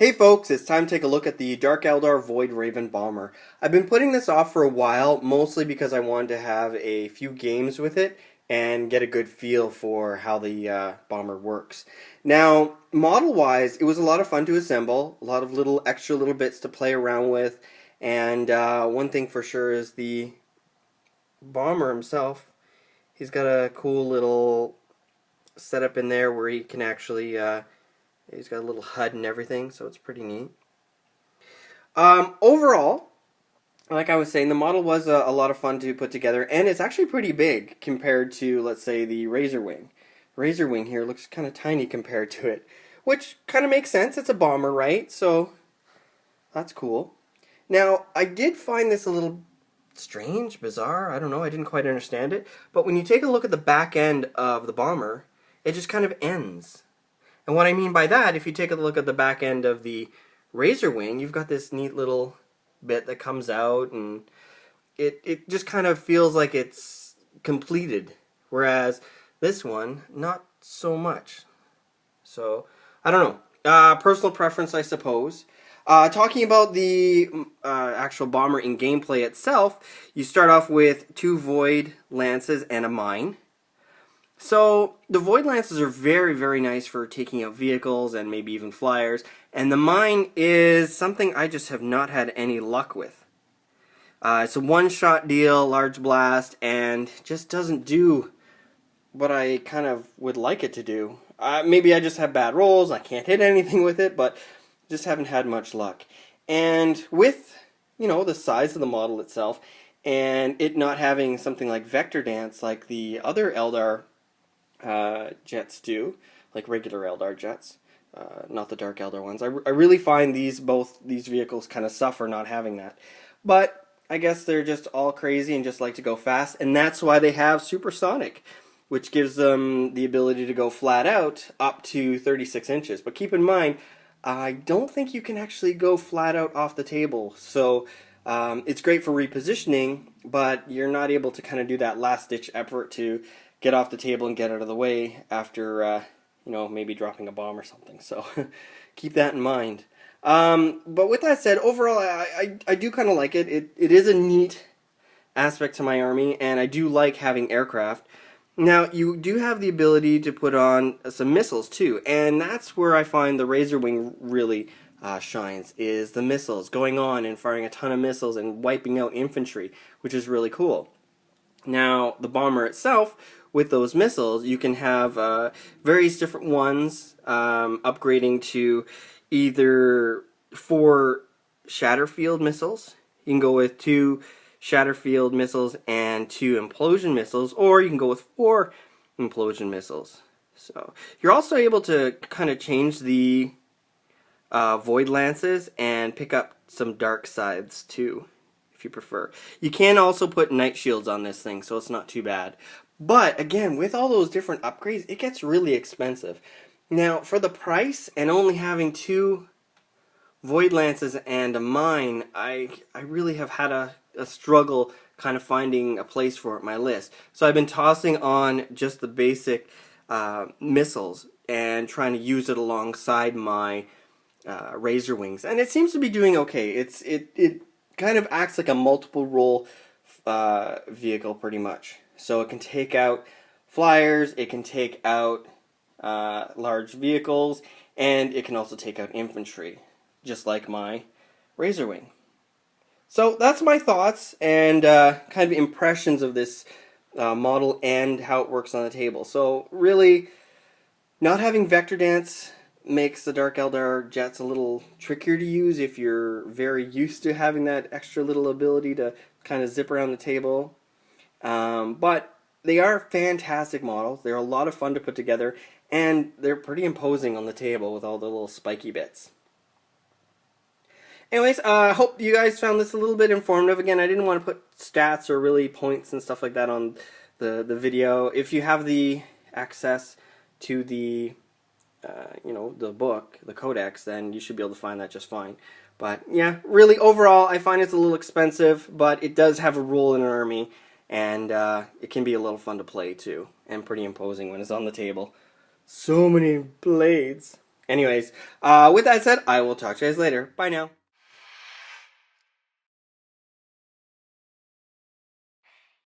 Hey folks, it's time to take a look at the Dark Eldar Voidraven Bomber. I've been putting this off for a while, mostly because I wanted to have a few games with it and get a good feel for how the bomber works. Now, model-wise, it was a lot of fun to assemble, a lot of extra little bits to play around with, and one thing for sure is the bomber himself. He's got a cool little setup in there where he can actually he's got a little HUD and everything, so it's pretty neat. Overall, like I was saying, the model was a lot of fun to put together, and it's actually pretty big compared to, let's say, the Razorwing. Razorwing here looks kind of tiny compared to it, which kind of makes sense. It's a bomber, right? So that's cool. Now, I did find this a little strange, bizarre. I don't know. I didn't quite understand it. But when you take a look at the back end of the bomber, it just kind of ends. And what I mean by that, if you take a look at the back end of the Razorwing, you've got this neat little bit that comes out, and it just kind of feels like it's completed. Whereas this one, not so much. So, I don't know. Personal preference, I suppose. Talking about the actual bomber in gameplay itself, you start off with 2 Void Lances and a Mine. So, the Void Lances are very, very nice for taking out vehicles and maybe even flyers, and the Mine is something I just have not had any luck with. It's a one-shot deal, large blast, and just doesn't do what I kind of would like it to do. Maybe I just have bad rolls, I can't hit anything with it, but just haven't had much luck. And with, the size of the model itself, and it not having something like Vector Dance like the other Eldar jets do, like regular Eldar jets, not the Dark Eldar ones. I really find both these vehicles kind of suffer not having that. But I guess they're just all crazy and just like to go fast, and that's why they have Supersonic, which gives them the ability to go flat out up to 36 inches. But keep in mind, I don't think you can actually go flat out off the table. So it's great for repositioning, but you're not able to kind of do that last-ditch effort to get off the table and get out of the way after, maybe dropping a bomb or something. So keep that in mind. But with that said, overall, I do kind of like it. It is a neat aspect to my army, and I do like having aircraft. Now, you do have the ability to put on some missiles, too, and that's where I find the Razorwing really shines, is the missiles, going on and firing a ton of missiles and wiping out infantry, which is really cool. Now, the bomber itself, with those missiles, you can have various different ones, upgrading to either 4 Shatterfield missiles. You can go with 2 Shatterfield missiles and 2 Implosion missiles, or you can go with 4 Implosion missiles. So you're also able to kind of change the Void Lances and pick up some Dark Scythes too, if you prefer. You can also put Night Shields on this thing, so it's not too bad. But again, with all those different upgrades, it gets really expensive. Now, for the price and only having 2 Void Lances and a Mine, I really have had a struggle kind of finding a place for it in my list. So I've been tossing on just the basic missiles and trying to use it alongside my Razorwings, and it seems to be doing okay. It kind of acts like a multiple role vehicle pretty much. So it can take out flyers, it can take out large vehicles, and it can also take out infantry, just like my Razorwing. So that's my thoughts and kind of impressions of this model and how it works on the table. So really, not having Vector Dance makes the Dark Eldar jets a little trickier to use if you're very used to having that extra little ability to kind of zip around the table. But they are fantastic models. They're a lot of fun to put together, and they're pretty imposing on the table with all the little spiky bits. Anyways, I hope you guys found this a little bit informative. Again, I didn't want to put stats or really points and stuff like that on the video. If you have the access to the the book, the codex, then you should be able to find that just fine. But yeah, really overall, I find it's a little expensive, but it does have a role in an army, and it can be a little fun to play too, and pretty imposing when it's on the table. So many blades. Anyways, with that said, I will talk to you guys later. Bye now.